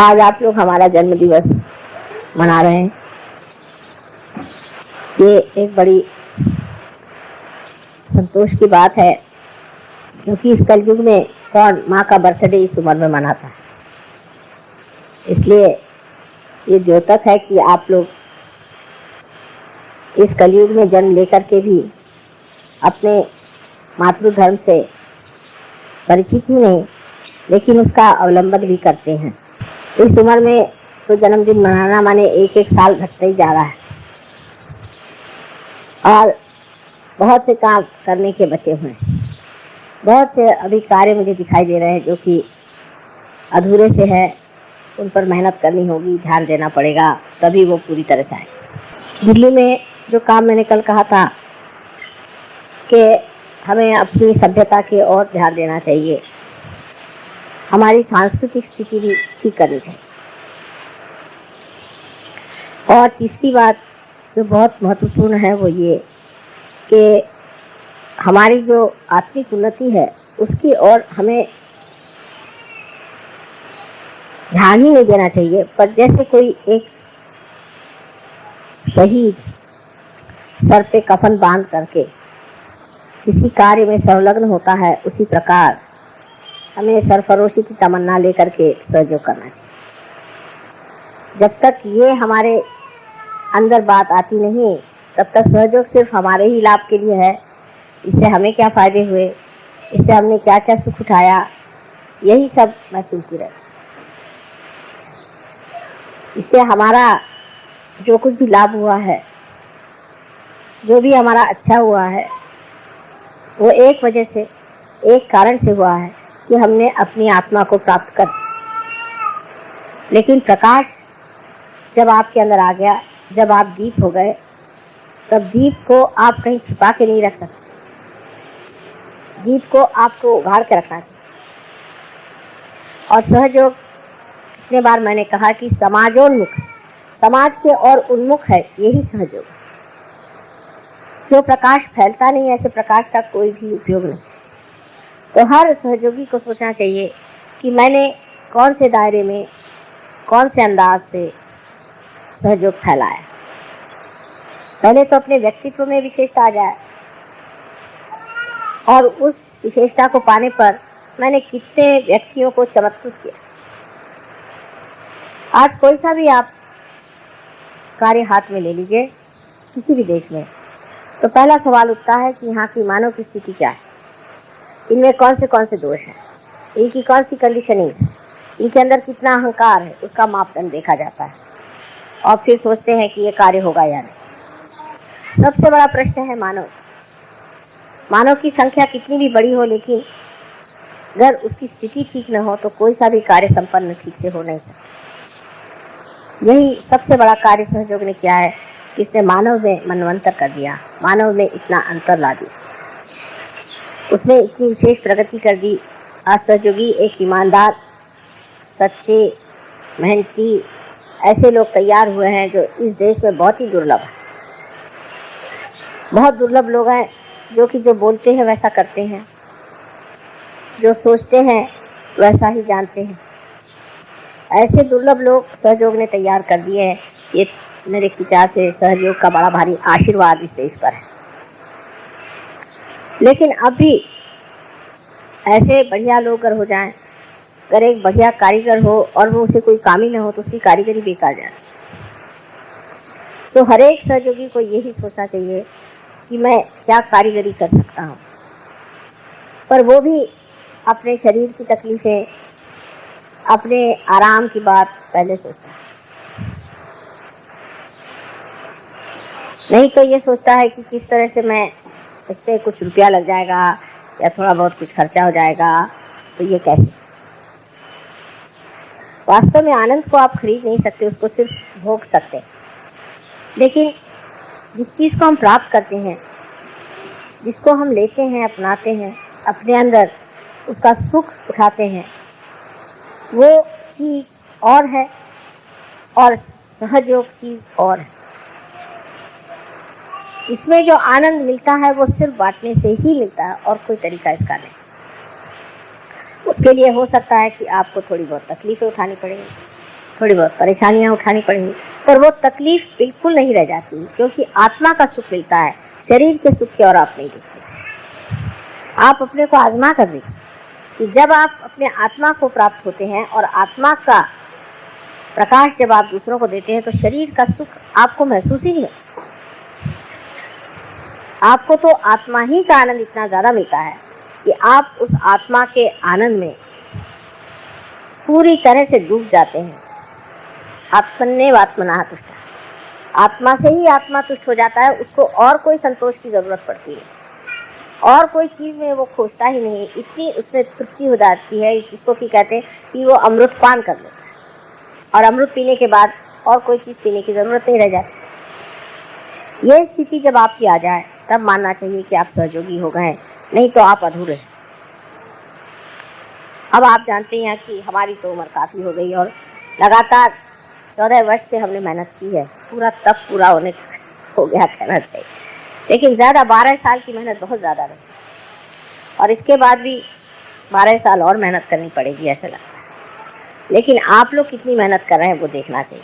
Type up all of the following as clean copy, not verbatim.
आज आप लोग हमारा जन्म दिवस मना रहे हैं। ये एक बड़ी संतोष की बात है, क्योंकि इस कलयुग में कौन माँ का बर्थडे इस उम्र में मनाता है। इसलिए ये द्योतक है कि आप लोग इस कलयुग में जन्म लेकर के भी अपने मातृधर्म से परिचित ही नहीं, लेकिन उसका अवलंबन भी करते हैं। इस उम्र में तो जन्मदिन मनाना माने एक एक साल घटता ही जा रहा है और बहुत से काम करने के बचे हुए हैं। बहुत से अभी कार्य मुझे दिखाई दे रहे हैं जो कि अधूरे से है, उन पर मेहनत करनी होगी, ध्यान देना पड़ेगा, तभी वो पूरी तरह से आए। दिल्ली में जो काम मैंने कल कहा था कि हमें अपनी सभ्यता की ओर ध्यान देना चाहिए, हमारी सांस्कृतिक स्थिति भी ठीक करनी चाहिए। और तीसरी बात जो बहुत महत्वपूर्ण है वो ये कि हमारी जो आत्मिक उन्नति है उसकी ओर हमें ध्यान ही नहीं देना चाहिए। पर जैसे कोई एक शहीद सर पे कफन बांध करके किसी कार्य में संलग्न होता है, उसी प्रकार हमें सरफरोशी की तमन्ना लेकर के सहयोग करना चाहिए। जब तक ये हमारे अंदर बात आती नहीं, तब तक सहयोग सिर्फ हमारे ही लाभ के लिए है। इससे हमें क्या फायदे हुए, इससे हमने क्या क्या सुख उठाया, यही सब मैं सुनती रहती। इससे हमारा जो कुछ भी लाभ हुआ है, जो भी हमारा अच्छा हुआ है, वो एक वजह से, एक कारण से हुआ है कि हमने अपनी आत्मा को प्राप्त कर। लेकिन प्रकाश जब आपके अंदर आ गया, जब आप दीप हो गए, तब दीप को आप कहीं छिपा के नहीं रख सकते। दीप को आपको उघाड़ के रखना चाहिए। और सहयोग, कितने बार मैंने कहा कि समाजोन्मुख, समाज के और उन्मुख है, यही सहयोग। जो प्रकाश फैलता नहीं, ऐसे प्रकाश का कोई भी उपयोग नहीं। तो हर सहयोगी को सोचना चाहिए कि मैंने कौन से दायरे में, कौन से अंदाज से सहयोग फैलाया। पहले तो अपने व्यक्तित्व में विशेषता आ जाए, और उस विशेषता को पाने पर मैंने कितने व्यक्तियों को चमत्कृत किया। आज कोई सा भी आप कार्य हाथ में ले लीजिए किसी भी देश में, तो पहला सवाल उठता है कि यहाँ की मानव की स्थिति क्या है, इनमें कौन से दोष हैं, इनकी कौन सी कंडीशनिंग है, इनके अंदर कितना अहंकार है, उसका मापदंड देखा जाता है। और फिर सोचते हैं कि ये कार्य होगा या नहीं। सबसे बड़ा प्रश्न है मानव की संख्या कितनी भी बड़ी हो, लेकिन अगर उसकी स्थिति ठीक न हो तो कोई सा भी कार्य संपन्न ठीक से हो नहीं सकता। यही सबसे बड़ा कार्य सहयोग ने किया है कि इसने मानव में मनवंतर कर दिया, मानव में इतना अंतर ला दिया, उसने इतनी विशेष प्रगति कर दी। आज सहयोगी एक ईमानदार, सच्चे, मेहनती ऐसे लोग तैयार हुए हैं जो इस देश में बहुत ही दुर्लभ है। बहुत दुर्लभ लोग हैं जो बोलते हैं वैसा करते हैं, जो सोचते हैं वैसा ही जानते हैं। ऐसे दुर्लभ लोग सहयोग ने तैयार कर दिए हैं। ये मेरे विचार से सहयोग का बड़ा भारी आशीर्वाद इस देश पर है। लेकिन अब भी ऐसे बढ़िया लोग अगर हो जाएं, अगर एक बढ़िया कारीगर हो और वो उसे कोई काम ही न हो तो उसकी कारीगरी बेकार जाए। तो हर एक सहयोगी को यही सोचना चाहिए कि मैं क्या कारीगरी कर सकता हूँ। पर वो भी अपने शरीर की तकलीफें, अपने आराम की बात पहले सोचता है। नहीं तो ये सोचता है कि किस तरह से मैं, इससे कुछ रुपया लग जाएगा या थोड़ा बहुत कुछ खर्चा हो जाएगा, तो ये कैसे। वास्तव में आनंद को आप खरीद नहीं सकते, उसको सिर्फ भोग सकते हैं। लेकिन जिस चीज़ को हम प्राप्त करते हैं, जिसको हम लेते हैं, अपनाते हैं, अपने अंदर उसका सुख उठाते हैं, वो चीज़ और है और सहयोग चीज़ और है। इसमें जो आनंद मिलता है वो सिर्फ बांटने से ही मिलता है और कोई तरीका इसका नहीं। उसके लिए हो सकता है कि आपको थोड़ी बहुत तकलीफें उठानी पड़ेगी, थोड़ी बहुत परेशानियां उठानी पड़ेंगी, पर वो तकलीफ बिल्कुल नहीं रह जाती, क्योंकि आत्मा का सुख मिलता है, शरीर के सुख की और आप नहीं देखते। आप अपने को आजमा कर देखिए कि जब आप अपने आत्मा को प्राप्त होते हैं और आत्मा का प्रकाश जब आप दूसरों को देते हैं, तो शरीर का सुख आपको महसूस ही नहीं होता। आपको तो आत्मा ही का आनंद इतना ज्यादा मिलता है कि आप उस आत्मा के आनंद में पूरी तरह से डूब जाते हैं। आत्मन्नेवात्मनः तुष्टः, आत्मा से ही आत्मा तुष्ट हो जाता है, उसको और कोई संतोष की जरूरत पड़ती है, और कोई चीज में वो खोजता ही नहीं, इतनी उसमें तृप्ति हो जाती है, जिसको कि कहते हैं कि वो अमृत पान कर लेता है, और अमृत पीने के बाद और कोई चीज पीने की जरूरत नहीं रह जाती। ये स्थिति जब आपकी आ जाए, तब मानना चाहिए कि आप सहयोगी हो गए, नहीं तो आप अधूरे हैं। अब आप जानते हैं कि हमारी तो उम्र काफी हो गई और लगातार 14 वर्ष से हमने मेहनत की है, पूरा तब पूरा होने हो गया कहना चाहिए, लेकिन ज्यादा 12 साल की मेहनत बहुत ज्यादा रही, और इसके बाद भी 12 साल और मेहनत करनी पड़ेगी ऐसा लगता है। लेकिन आप लोग कितनी मेहनत कर रहे हैं वो देखना चाहिए।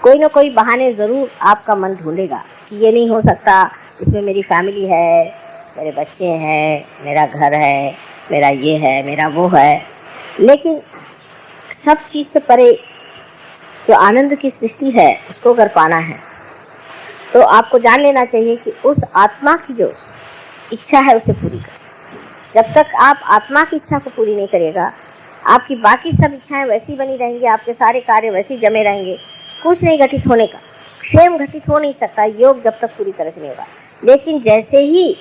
कोई ना कोई बहाने जरूर आपका मन ढूंढेगा कि ये नहीं हो सकता, इसमें मेरी फैमिली है, मेरे बच्चे हैं, मेरा घर है, मेरा ये है, मेरा वो है। लेकिन सब चीज से परे जो आनंद की सृष्टि है, उसको अगर पाना है तो आपको जान लेना चाहिए कि उस आत्मा की जो इच्छा है उसे पूरी करें। जब तक आप आत्मा की इच्छा को पूरी नहीं करिएगा, आपकी बाकी सब इच्छाएं वैसी बनी रहेंगी, आपके सारे कार्य वैसे जमे रहेंगे, कुछ नहीं घटित होने का, क्षेम घटित हो नहीं सकता योग जब तक पूरी तरह से नहीं होगा। लेकिन जैसे ही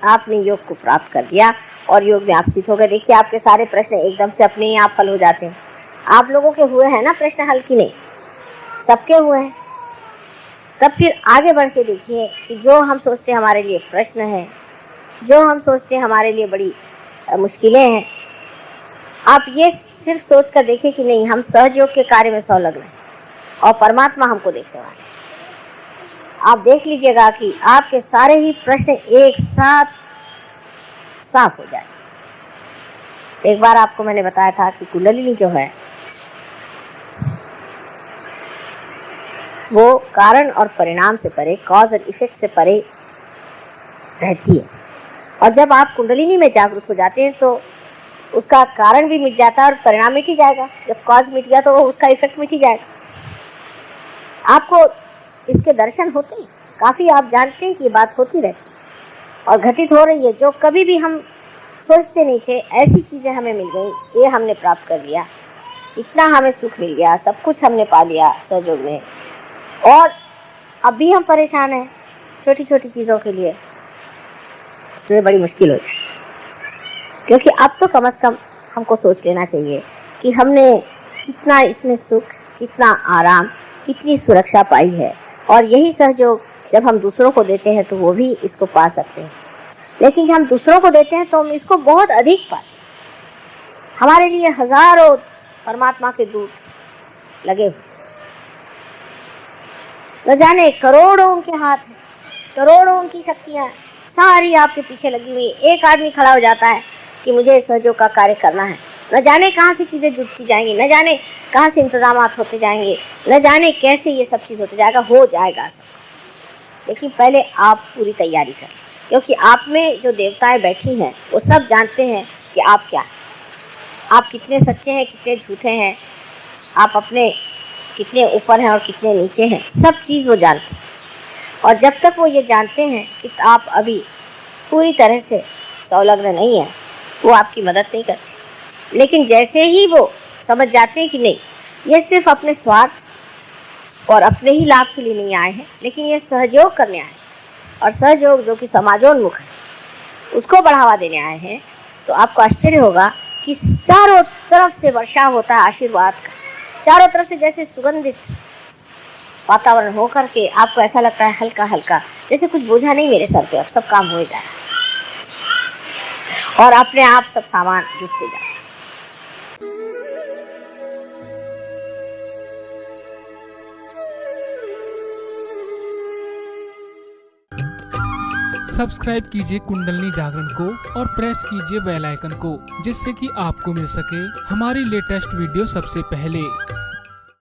आपने योग को प्राप्त कर दिया और योग में आप स्थित हो गए, देखिए आपके सारे प्रश्न एकदम से अपने ही आप हल हो जाते हैं। आप लोगों के हुए हैं ना प्रश्न हल की नहीं, सबके हुए हैं। तब फिर आगे बढ़ के देखिए कि जो हम सोचते हैं हमारे लिए प्रश्न है, जो हम सोचते हैं हमारे लिए बड़ी मुश्किलें हैं, आप ये सिर्फ सोच कर देखिए कि नहीं, हम सहयोग के कार्य में संलग्न हैं और परमात्मा हमको देखने वाले। आप देख लीजिएगा कि आपके सारे ही प्रश्न एक साथ साफ हो जाए। एक बार आपको मैंने बताया था कि कुंडलिनी जो है वो कारण और परिणाम से परे, कॉज और इफेक्ट से परे रहती है, और जब आप कुंडलिनी में जागरूक हो जाते हैं तो उसका कारण भी मिट जाता है और परिणाम मिट ही जाएगा। जब कॉज मिट गया तो उसका इफेक्ट मिट ही जाएगा। आपको इसके दर्शन होते हैं, काफी आप जानते हैं कि ये बात होती रहती और घटित हो रही है। जो कभी भी हम सोचते नहीं थे, ऐसी चीजें हमें मिल गई, ये हमने प्राप्त कर लिया, इतना हमें सुख मिल गया, सब कुछ हमने पा लिया सहयोग में, और अब भी हम परेशान हैं छोटी छोटी चीजों के लिए, तो ये बड़ी मुश्किल हो जाए। क्योंकि अब तो कम से कम हमको सोच लेना चाहिए कि हमने कितना इसमें सुख, कितना आराम, कितनी सुरक्षा पाई है, और यही सहयोग जब हम दूसरों को देते हैं तो वो भी इसको पा सकते हैं। लेकिन जब हम दूसरों को देते हैं तो हम इसको बहुत अधिक पाते हैं। हमारे लिए हजारों परमात्मा के दूत लगे हुए, न जाने करोड़ों के हाथ हैं, करोड़ों की शक्तियां सारी आपके पीछे लगी हुई। एक आदमी खड़ा हो जाता है कि मुझे सहयोग का कार्य करना है, न जाने कहाँ से चीजें जुटती जाएंगी, न जाने कहाँ से इंतजाम होते जाएंगे, न जाने कैसे ये सब चीज होते जाएगा, हो जाएगा। लेकिन पहले आप पूरी तैयारी करें, क्योंकि आप में जो देवताएं बैठी हैं वो सब जानते हैं कि आप क्या हैं, आप कितने सच्चे हैं, कितने झूठे हैं, आप अपने कितने ऊपर हैं और कितने नीचे हैं, सब चीज वो जानते हैं। और जब तक वो ये जानते हैं कि आप अभी पूरी तरह से संलग्न नहीं है, वो आपकी मदद नहीं करते। लेकिन जैसे ही वो समझ जाते हैं कि नहीं, ये सिर्फ अपने स्वार्थ और अपने ही लाभ के लिए नहीं आए हैं, लेकिन ये सहयोग करने आए, और सहयोग जो कि समाजोन्मुख है उसको बढ़ावा देने आए हैं, तो आपको आश्चर्य होगा कि चारों तरफ से वर्षा होता है आशीर्वाद का, चारों तरफ से जैसे सुगंधित वातावरण होकर के आपको ऐसा लगता है हल्का हल्का, जैसे कुछ बोझा नहीं मेरे सर पे, अब सब काम हो जाए, और अपने आप सब सामान जुटते जाए। सब्सक्राइब कीजिए कुंडलिनी जागरण को और प्रेस कीजिए बेल आइकन को, जिससे कि आपको मिल सके हमारी लेटेस्ट वीडियो सबसे पहले।